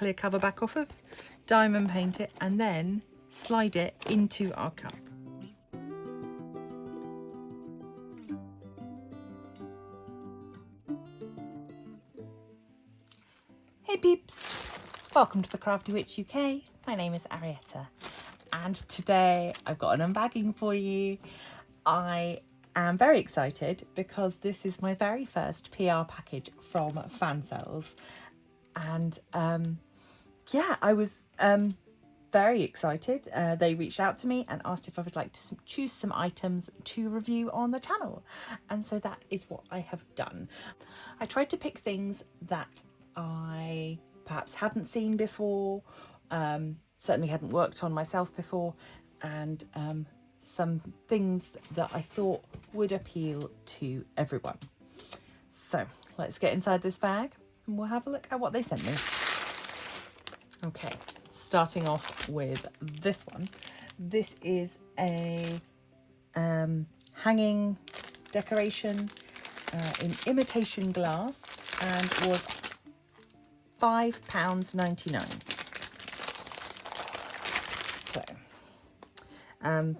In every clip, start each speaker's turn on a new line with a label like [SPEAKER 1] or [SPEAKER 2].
[SPEAKER 1] clear cover back off of, diamond paint it, and then slide it into our cup. Hey peeps, welcome to the Crafty Witch UK. My name is Arietta, and today I've got an unbagging for you. I am very excited because this is my very first PR package from Fansells, and yeah, I was very excited. They reached out to me and asked if I would like to choose some items to review on the channel, and so that is what I have done. I tried to pick things that I perhaps hadn't seen before, certainly hadn't worked on myself before, and some things that I thought would appeal to everyone. So let's get inside this bag and we'll have a look at what they sent me. Okay, starting off with this one. This is a hanging decoration in imitation glass and was £5.99. So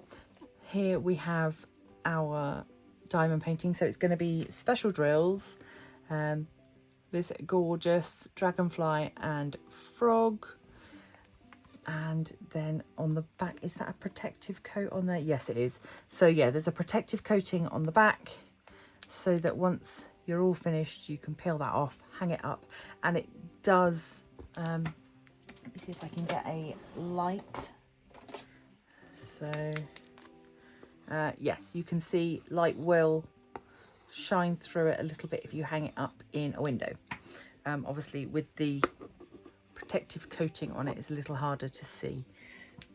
[SPEAKER 1] here we have our diamond painting. So it's going to be special drills, this gorgeous dragonfly and frog, and then on the back, is that a protective coat on there? Yes, it is. So yeah, there's a protective coating on the back so that once you're all finished you can peel that off, hang it up, and it does let me see if I can get a light. So yes, you can see light will shine through it a little bit if you hang it up in a window. Obviously with the protective coating on it, it's a little harder to see,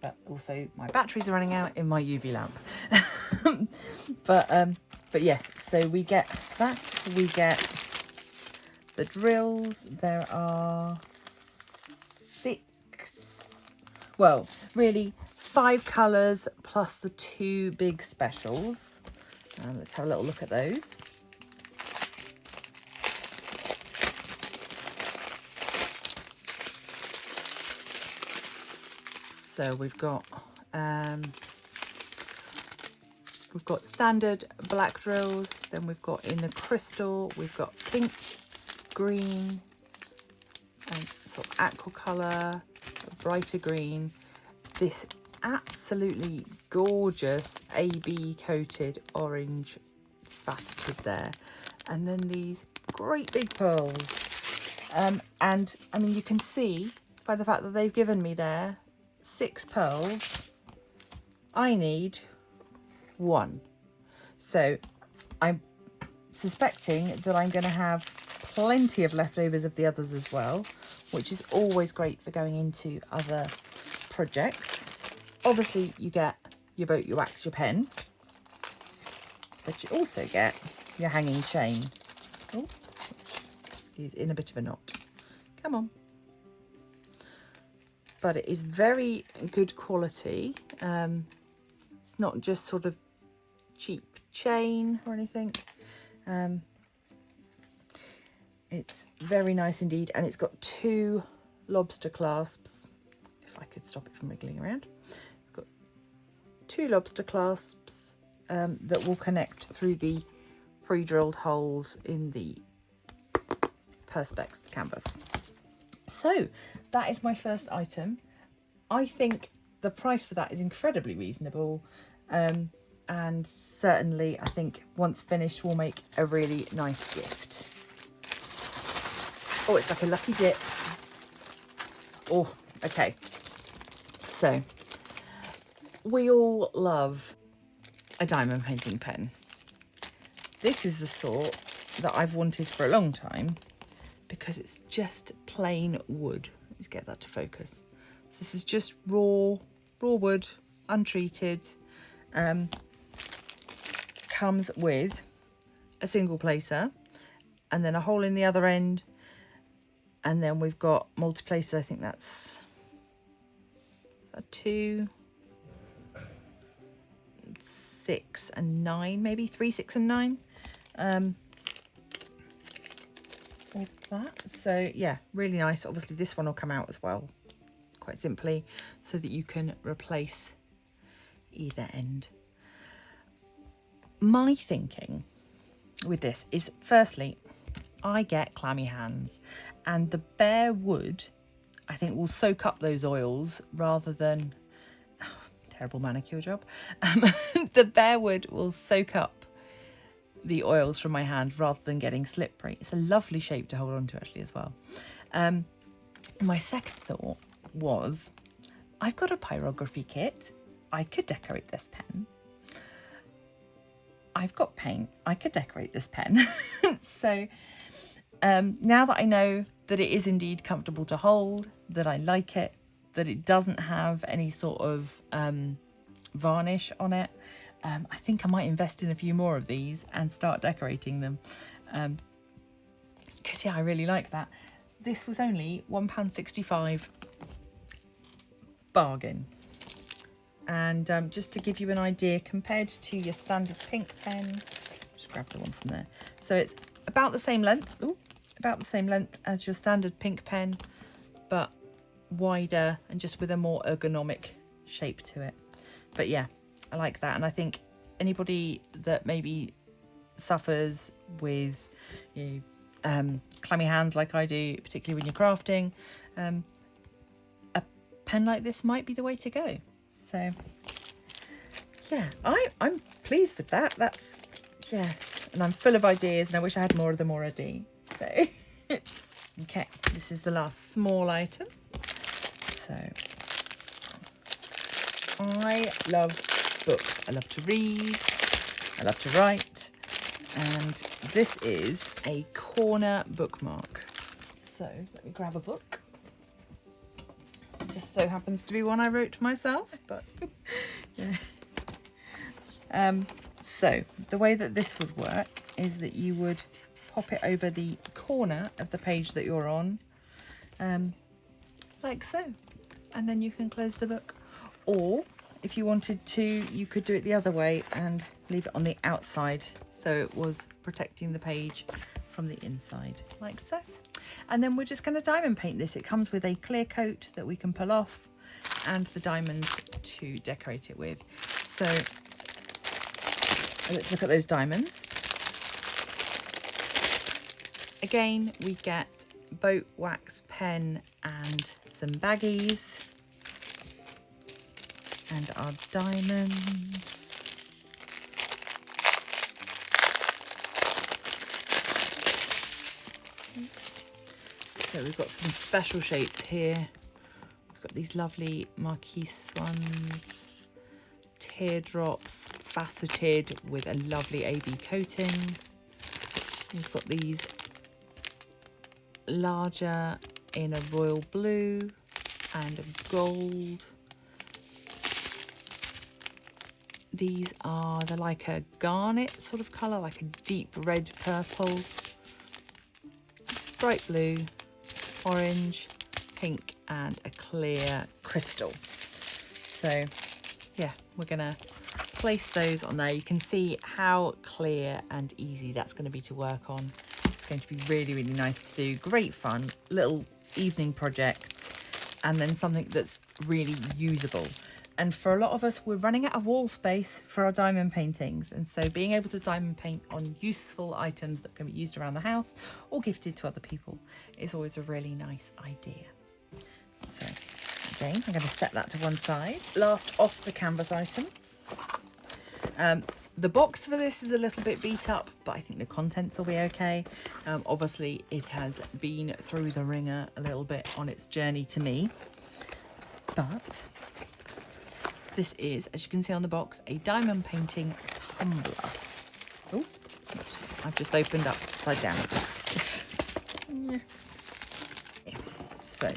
[SPEAKER 1] but also my batteries are running out in my UV lamp. But yes, so we get that, we get the drills. There are 6, well really 5 colours plus the 2 big specials. Let's have a little look at those. So we've got standard black drills, then we've got in the crystal, we've got pink, green, and sort of aqua colour, brighter green, this absolutely gorgeous AB coated orange faceted there, and then these great big pearls. And I mean, you can see by the fact that they've given me there 6 pearls, I need 1. So I'm suspecting that I'm going to have plenty of leftovers of the others as well, which is always great for going into other projects. Obviously you get your boat, your wax, your pen, but you also get your hanging chain, which is in a bit of a knot. Come on. But it is very good quality. It's not just sort of cheap chain or anything. It's very nice indeed, and it's got 2 lobster clasps. If I could stop it from wiggling around. It's got 2 lobster clasps that will connect through the pre-drilled holes in the perspex canvas. So that is my first item. I think the price for that is incredibly reasonable, and certainly I think once finished will make a really nice gift. Oh, it's like a lucky dip. Oh, okay. So we all love a diamond painting pen. This is the sort that I've wanted for a long time because it's just plain wood. Let's get that to focus. So this is just raw wood, untreated. Comes with a single placer and then a hole in the other end, and then we've got multi-placers. I think that's a 2, 6 and 9, maybe 3, 6 and 9. with that. So yeah, really nice. Obviously this one will come out as well quite simply so that you can replace either end. My thinking with this is, firstly, I get clammy hands, and the bare wood I think will soak up those oils rather than terrible manicure job. The bare wood will soak up the oils from my hand rather than getting slippery. It's a lovely shape to hold on to actually as well. My second thought was, I've got a pyrography kit. I could decorate this pen. I've got paint. I could decorate this pen. So now that I know that it is indeed comfortable to hold, that I like it, that it doesn't have any sort of varnish on it, I think I might invest in a few more of these and start decorating them. Because yeah, I really like that. This was only £1.65 bargain. And just to give you an idea, compared to your standard pink pen, just grab the one from there. So it's about the same length, about the same length as your standard pink pen, but wider and just with a more ergonomic shape to it. But yeah, I like that. And I think anybody that maybe suffers with clammy hands like I do, particularly when you're crafting, a pen like this might be the way to go. So yeah, I'm pleased with that. That's, yeah, and I'm full of ideas and I wish I had more of them already. So okay, this is the last small item. So I love books. I love to read. I love to write. And this is a corner bookmark. So let me grab a book. Just so happens to be one I wrote myself, but yeah. So the way that this would work is that you would pop it over the corner of the page that you're on, like so, and then you can close the book. Or if you wanted to, you could do it the other way and leave it on the outside so it was protecting the page from the inside, like so. And then we're just going to diamond paint this. It comes with a clear coat that we can pull off and the diamonds to decorate it with. So let's look at those diamonds. Again, we get boat wax pen and some baggies and our diamonds. So we've got some special shapes here. We've got these lovely marquise ones, teardrops, faceted with a lovely AB coating. We've got these larger in a royal blue and a gold. These are, they're like a garnet sort of colour, like a deep red purple, bright blue, orange, pink and a clear crystal. So yeah, we're gonna place those on there. You can see how clear and easy that's going to be to work on. It's going to be really, really nice to do. Great fun, little evening project, and then something that's really usable. And for a lot of us, we're running out of wall space for our diamond paintings. And so being able to diamond paint on useful items that can be used around the house or gifted to other people is always a really nice idea. So again, I'm going to set that to one side. Last off the canvas item. The box for this is a little bit beat up, but I think the contents will be okay. Obviously, it has been through the ringer a little bit on its journey to me. But this is, as you can see on the box, a diamond painting tumbler. Oh, I've just opened up upside down. Yeah. So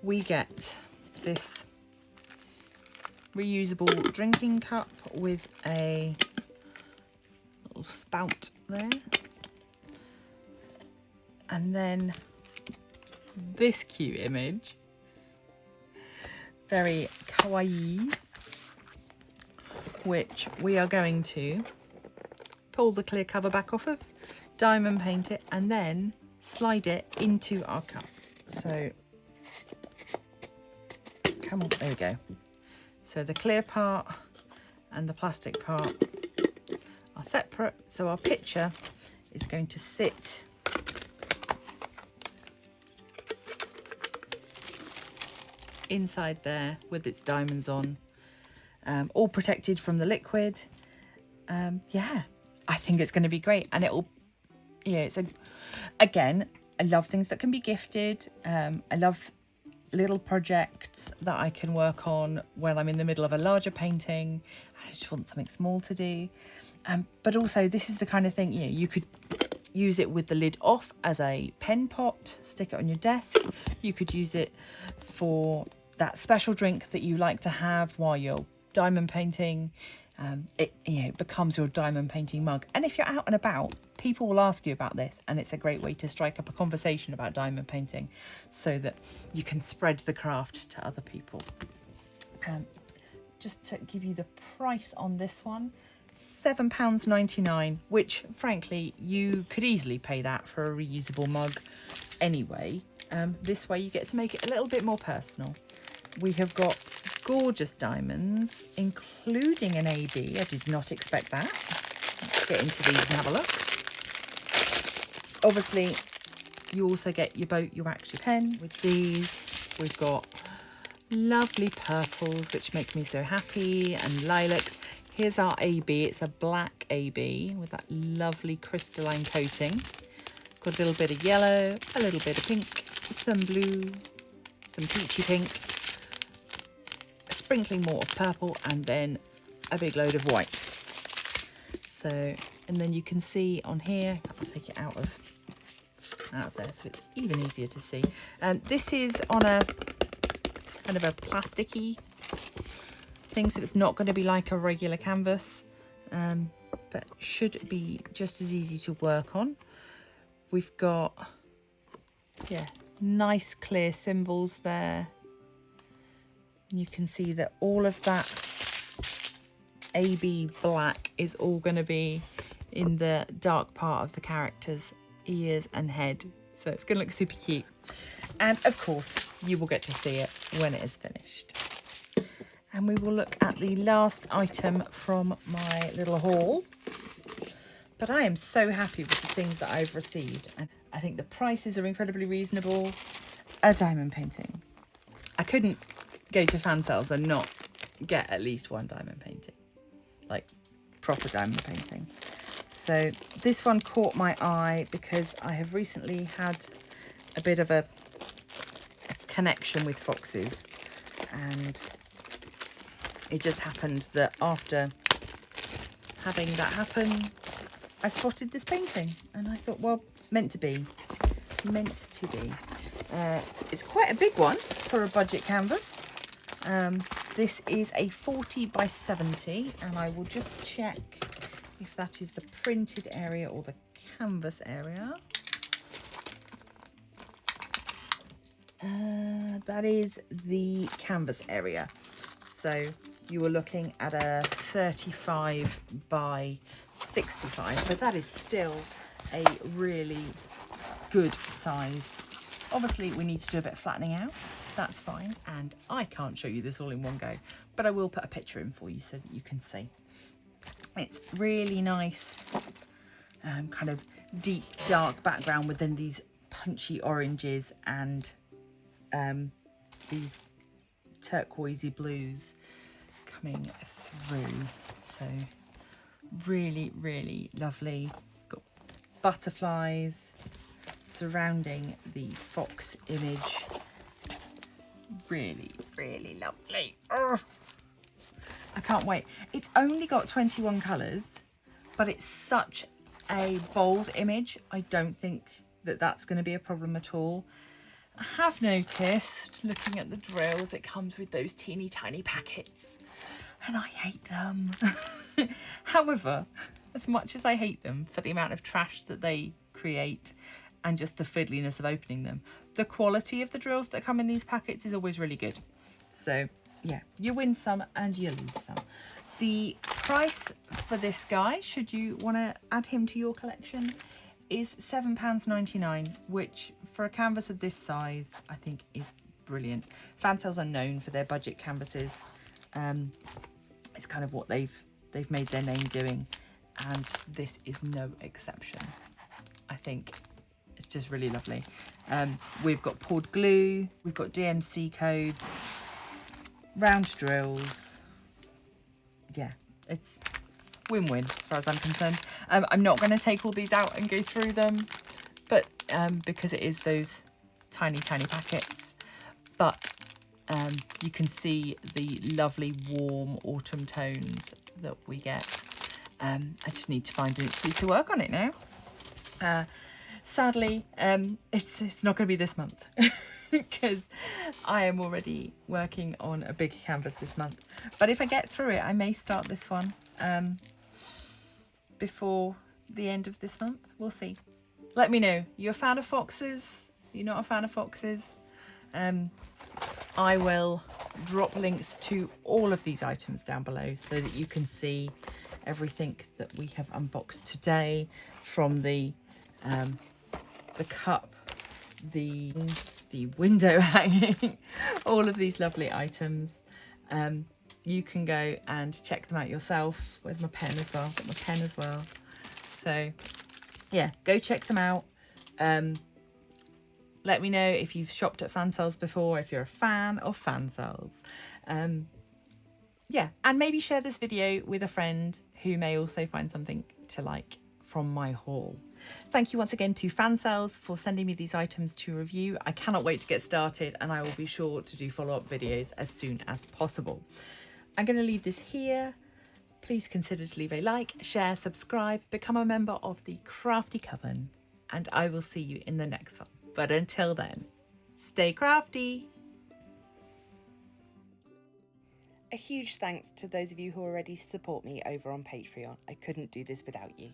[SPEAKER 1] we get this reusable drinking cup with a little spout there. And then this cute image. Very kawaii. Which we are going to pull the clear cover back off of, diamond paint it, and then slide it into our cup. So come on, there we go. So the clear part and the plastic part are separate. So our picture is going to sit inside there with its diamonds on, all protected from the liquid. Yeah, I think it's going to be great, and it'll, yeah, it's again, I love things that can be gifted. I love little projects that I can work on when I'm in the middle of a larger painting. I just want something small to do. But also, this is the kind of thing, you know, you could use it with the lid off as a pen pot, stick it on your desk. You could use it for that special drink that you like to have while you're diamond painting. It, you know, becomes your diamond painting mug. And if you're out and about, people will ask you about this, and it's a great way to strike up a conversation about diamond painting so that you can spread the craft to other people. Just to give you the price on this one, £7.99, which frankly you could easily pay that for a reusable mug anyway. This way you get to make it a little bit more personal. We have got gorgeous diamonds, including an AB. I did not expect that. Let's get into these and have a look. Obviously, you also get your boat, your wax, your pen. With these, we've got lovely purples, which make me so happy, and lilacs. Here's our AB. It's a black AB with that lovely crystalline coating. Got a little bit of yellow, a little bit of pink, some blue, some peachy pink, sprinkling more of purple, and then a big load of white. So, and then you can see on here, I'll take it out of there so it's even easier to see. This is on a kind of a plasticky thing, so it's not going to be like a regular canvas, but should be just as easy to work on. We've got, yeah, nice clear symbols there. You can see that all of that AB black is all going to be in the dark part of the character's ears and head. So it's going to look super cute. And of course, you will get to see it when it is finished. And we will look at the last item from my little haul. But I am so happy with the things that I've received. And I think the prices are incredibly reasonable. A diamond painting. I couldn't go to Fansells and not get at least one diamond painting, like proper diamond painting. So this one caught my eye because I have recently had a bit of a connection with foxes, and it just happened that after having that happen, I spotted this painting and I thought, well, meant to be. It's quite a big one for a budget canvas. This is a 40 by 70, and I will just check if that is the printed area or the canvas area. That is the canvas area. So you were looking at a 35 by 65, but that is still a really good size. Obviously, we need to do a bit of flattening out. That's fine. And I can't show you this all in one go, but I will put a picture in for you so that you can see. It's really nice, kind of deep, dark background within these punchy oranges and these turquoisey blues coming through. So really, really lovely. Got butterflies surrounding the fox image. Really, really lovely. Urgh. I can't wait. It's only got 21 colours, but it's such a bold image. I don't think that that's going to be a problem at all. I have noticed, looking at the drills, it comes with those teeny tiny packets, and I hate them. However, as much as I hate them for the amount of trash that they create and just the fiddliness of opening them, the quality of the drills that come in these packets is always really good. So yeah, you win some and you lose some. The price for this guy, should you want to add him to your collection, is £7.99, which for a canvas of this size, I think is brilliant. Fansells are known for their budget canvases. It's kind of what they've made their name doing, and this is no exception. I think it's just really lovely. We've got poured glue, we've got DMC codes, round drills. Yeah, it's win-win as far as I'm concerned. I'm not going to take all these out and go through them, but because it is those tiny packets, but you can see the lovely warm autumn tones that we get. I just need to find an excuse to work on it now. Sadly, it's not going to be this month because I am already working on a big canvas this month. But if I get through it, I may start this one before the end of this month. We'll see. Let me know. You a fan of foxes? You're not a fan of foxes? I will drop links to all of these items down below so that you can see everything that we have unboxed today, from the cup, the window hanging, all of these lovely items. You can go and check them out yourself. Where's my pen as well? I've got my pen as well. So yeah, go check them out. Let me know if you've shopped at Fansells before, if you're a fan of Fansells. Yeah, and maybe share this video with a friend who may also find something to like from my haul. Thank you once again to Fansells for sending me these items to review. I cannot wait to get started, and I will be sure to do follow-up videos as soon as possible. I'm going to leave this here. Please consider to leave a like, share, subscribe, become a member of the Crafty Coven, and I will see you in the next one. But until then, stay crafty. A huge thanks to those of you who already support me over on Patreon. I couldn't do this without you.